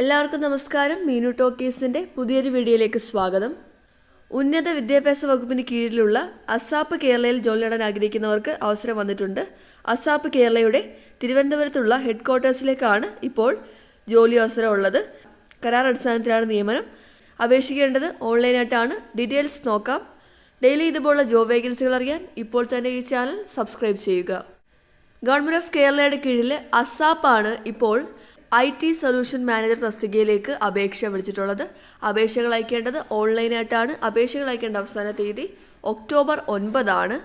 എല്ലാവർക്കും നമസ്കാരം. മീനു ടോക്കീസിൻ്റെ പുതിയൊരു വീഡിയോയിലേക്ക് സ്വാഗതം. ഉന്നത വിദ്യാഭ്യാസ വകുപ്പിന് കീഴിലുള്ള അസാപ്പ് കേരളയിൽ ജോലി നേടാൻ ആഗ്രഹിക്കുന്നവർക്ക് അവസരം വന്നിട്ടുണ്ട്. അസാപ്പ് കേരളയുടെ തിരുവനന്തപുരത്തുള്ള ഹെഡ് ക്വാർട്ടേഴ്സിലേക്കാണ് ഇപ്പോൾ ജോലി അവസരം ഉള്ളത്. കരാർ അടിസ്ഥാനത്തിലാണ് നിയമനം. അപേക്ഷിക്കേണ്ടത് ഓൺലൈനായിട്ടാണ്. ഡീറ്റെയിൽസ് നോക്കാം. ഡെയിലി ഇതുപോലുള്ള ജോബ് വേക്കൻസികൾ അറിയാൻ ഇപ്പോൾ തന്നെ ഈ ചാനൽ സബ്സ്ക്രൈബ് ചെയ്യുക. ഗവൺമെൻറ് ഓഫ് കേരളയുടെ കീഴിൽ അസാപ്പാണ് ഇപ്പോൾ IT സൊല്യൂഷൻ മാനേജർ തസ്തികയിലേക്ക് അപേക്ഷ വിളിച്ചിട്ടുള്ളത്. അപേക്ഷകൾ അയക്കേണ്ടത് ഓൺലൈനായിട്ടാണ്. അപേക്ഷകൾ അയക്കേണ്ട അവസാന തീയതി October 9.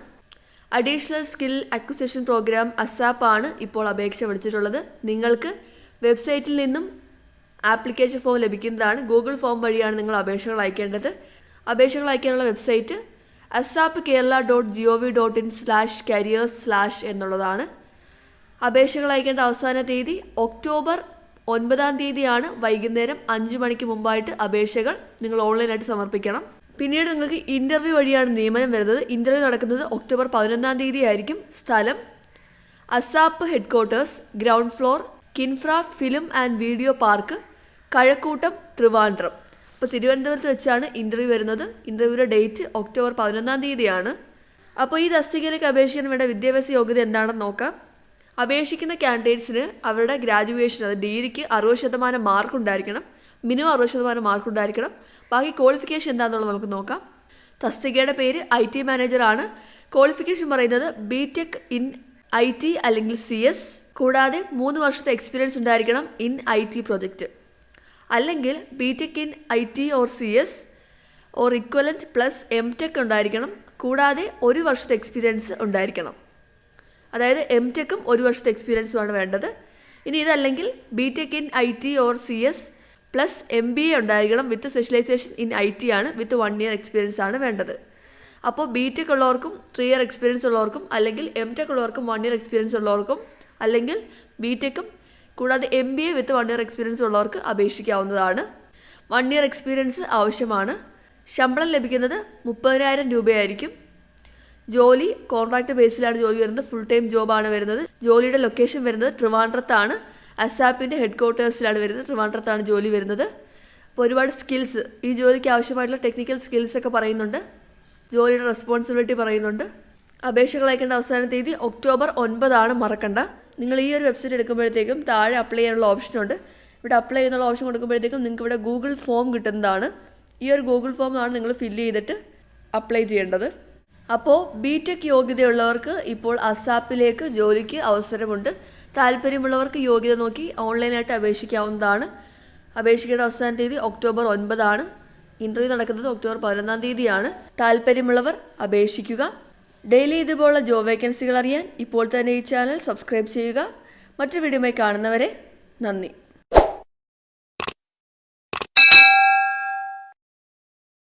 Additional skill acquisition programme അസാപ്പാണ് ഇപ്പോൾ അപേക്ഷ വിളിച്ചിട്ടുള്ളത്. നിങ്ങൾക്ക് വെബ്സൈറ്റിൽ നിന്നും ആപ്ലിക്കേഷൻ ഫോം ലഭിക്കുന്നതാണ്. ഗൂഗിൾ ഫോം വഴിയാണ് നിങ്ങൾ അപേക്ഷകൾ അയക്കേണ്ടത്. അപേക്ഷകൾ അയക്കാനുള്ള വെബ്സൈറ്റ് asapkerala.gov.in/careers/ എന്നുള്ളതാണ്. അപേക്ഷകൾ അയക്കേണ്ട അവസാന തീയതി ഒക്ടോബർ 9 വൈകുന്നേരം 5 മണിക്ക് മുമ്പായിട്ട് അപേക്ഷകൾ നിങ്ങൾ ഓൺലൈനായിട്ട് സമർപ്പിക്കണം. പിന്നീട് നിങ്ങൾക്ക് ഇൻ്റർവ്യൂ വഴിയാണ് നിയമനം വരുന്നത്. ഇൻ്റർവ്യൂ നടക്കുന്നത് ഒക്ടോബർ 11 ആയിരിക്കും. സ്ഥലം ASAP headquarters, ground floor, KINFRA film and video park, Kazhakkoottam, Trivandrum. അപ്പോൾ തിരുവനന്തപുരത്ത് വെച്ചാണ് ഇൻ്റർവ്യൂ വരുന്നത്. ഇൻ്റർവ്യൂയുടെ ഡേറ്റ് ഒക്ടോബർ 11 അപ്പോൾ ഈ തസ്തികയിലേക്ക് അപേക്ഷിക്കാൻ വേണ്ട വിദ്യാഭ്യാസ യോഗ്യത എന്താണെന്ന് നോക്കാം. അപേക്ഷിക്കുന്ന കാൻഡിഡേറ്റ്സിന് അവരുടെ ഗ്രാജുവേഷൻ, അത് ഡിഗ്രിക്ക് 60% മാർക്ക് ഉണ്ടായിരിക്കണം. മിനിമം 60% മാർക്ക് ഉണ്ടായിരിക്കണം. ബാക്കി ക്വാളിഫിക്കേഷൻ എന്താണെന്നുള്ളത് നമുക്ക് നോക്കാം. തസ്തികയുടെ പേര് IT മാനേജർ ആണ്. ക്വാളിഫിക്കേഷൻ പറയുന്നത് BTech ഇൻ IT അല്ലെങ്കിൽ CS, കൂടാതെ 3 വർഷത്തെ എക്സ്പീരിയൻസ് ഉണ്ടായിരിക്കണം ഇൻ IT പ്രൊജക്റ്റ്, അല്ലെങ്കിൽ BTech in IT or CS or equivalent plus MTech ഉണ്ടായിരിക്കണം. കൂടാതെ 1 വർഷത്തെ എക്സ്പീരിയൻസ് ഉണ്ടായിരിക്കണം. അതായത് MTechും 1 വർഷത്തെ എക്സ്പീരിയൻസുമാണ് വേണ്ടത്. ഇനി ഇതല്ലെങ്കിൽ BTech in IT or CS plus MBA ഉണ്ടായിരിക്കണം വിത്ത് സ്പെഷ്യലൈസേഷൻ ഇൻ IT ആണ്. വിത്ത് 1 ഇയർ എക്സ്പീരിയൻസ് ആണ് വേണ്ടത്. അപ്പോൾ BTech ഉള്ളവർക്കും 3 ഇയർ എക്സ്പീരിയൻസ് ഉള്ളവർക്കും, അല്ലെങ്കിൽ MTech ഉള്ളവർക്കും 1 ഇയർ എക്സ്പീരിയൻസ് ഉള്ളവർക്കും, അല്ലെങ്കിൽ BTechും കൂടാതെ MBA വിത്ത് 1 ഇയർ എക്സ്പീരിയൻസ് ഉള്ളവർക്ക് അപേക്ഷിക്കാവുന്നതാണ്. 1 ഇയർ എക്സ്പീരിയൻസ് ആവശ്യമാണ്. ശമ്പളം ലഭിക്കുന്നത് 30,000 രൂപയായിരിക്കും. ജോലി കോൺട്രാക്ട് ബേസിലാണ് ജോലി വരുന്നത്. ഫുൾ ടൈം ജോബാണ് വരുന്നത്. ജോലിയുടെ ലൊക്കേഷൻ വരുന്നത് ട്രിവാൻഡ്രത്താണ്. അസാപ്പിൻ്റെ ഹെഡ് ക്വാർട്ടേഴ്സിലാണ് വരുന്നത്. ട്രിവാൻഡ്രത്താണ് ജോലി വരുന്നത്. അപ്പോൾ ഒരുപാട് സ്കിൽസ്, ഈ ജോലിക്ക് ആവശ്യമായിട്ടുള്ള ടെക്നിക്കൽ സ്കിൽസൊക്കെ പറയുന്നുണ്ട്. ജോലിയുടെ റെസ്പോൺസിബിലിറ്റി പറയുന്നുണ്ട്. അപേക്ഷകൾ അയക്കേണ്ട അവസാന തീയതി ഒക്ടോബർ 9 മറക്കണ്ട. നിങ്ങൾ ഈ ഒരു വെബ്സൈറ്റ് എടുക്കുമ്പോഴത്തേക്കും താഴെ അപ്ലൈ ചെയ്യാനുള്ള ഓപ്ഷനുണ്ട്. ഇവിടെ അപ്ലൈ ചെയ്യുന്നുള്ള ഓപ്ഷൻ കൊടുക്കുമ്പോഴത്തേക്കും നിങ്ങൾക്ക് ഇവിടെ ഗൂഗിൾ ഫോം കിട്ടുന്നതാണ്. ഈ ഒരു ഗൂഗിൾ ഫോമാണ് നിങ്ങൾ ഫില്ല് ചെയ്തിട്ട് അപ്ലൈ ചെയ്യേണ്ടത്. അപ്പോൾ BTech യോഗ്യതയുള്ളവർക്ക് ഇപ്പോൾ അസാപ്പിലേക്ക് ജോലിക്ക് അവസരമുണ്ട്. താല്പര്യമുള്ളവർക്ക് യോഗ്യത നോക്കി ഓൺലൈനായിട്ട് അപേക്ഷിക്കാവുന്നതാണ്. അപേക്ഷിക്കേണ്ട അവസാന തീയതി ഒക്ടോബർ 9. ഇൻ്റർവ്യൂ നടക്കുന്നത് ഒക്ടോബർ 11 താല്പര്യമുള്ളവർ അപേക്ഷിക്കുക. ഡെയിലി ഇതുപോലുള്ള ജോബ് വേക്കൻസികൾ അറിയാൻ ഇപ്പോൾ തന്നെ ഈ ചാനൽ സബ്സ്ക്രൈബ് ചെയ്യുക. മറ്റൊരു വീഡിയോയുമായി കാണുന്നവരെ നന്ദി.